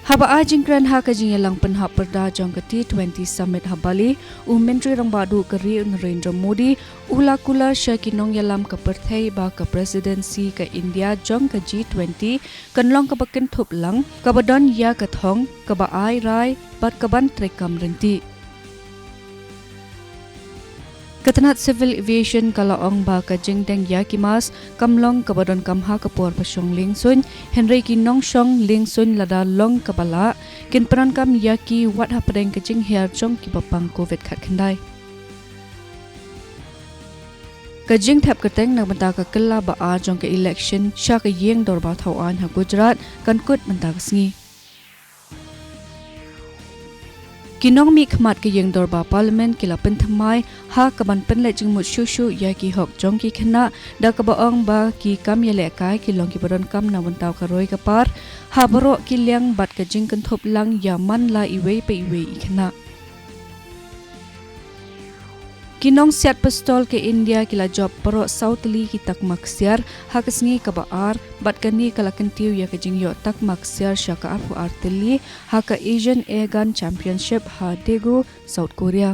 Haba ajingkran ha kajing yalang penhap perda jong ke T20 Summit habali Menteri Rang Badu Keri Narendra Modi kula syakinong yalam ke Perthai ba ke presidensi ke India jong ke G20 kanlong ke bakin thup lang ke badan ya ke thong ke ba ai rai bat ke ban trekam renti. Ketenat Civil Aviation kalaong ba ka jingdeng yakimas kamlong kabadon kamha kapor pasyong lingsun Henry kinong syong lingsun lada long kabala kin peran kam yaki wat hapadeng kajing her jong kibapang COVID kat kendai. Kajing tap keteng na benta ka kela ba a jong ke election sya ke yeng dor ba thawan ha Gujarat kan kut benta kesngi. Kinong mi khmat ke yeng dor ba parliament kila penthamai ha kaban penle jingmut shushu ya ki hok jong ki khna da ka baong ba ki kam yele kai ki long ki baron kam na wantau ka roi ka par ha baro ki liang bat ka jing kan thop lang ya man la iwe pe iwe I khna. Kinong siat pistol ke India kila job paro Southli ki tak maksiar ha kesngi ka baar bat kani kala kentiu ya ke jing yo tak maksiar syaka arfu artili ha ka Asian Air Gun Championship ha Daegu South Korea.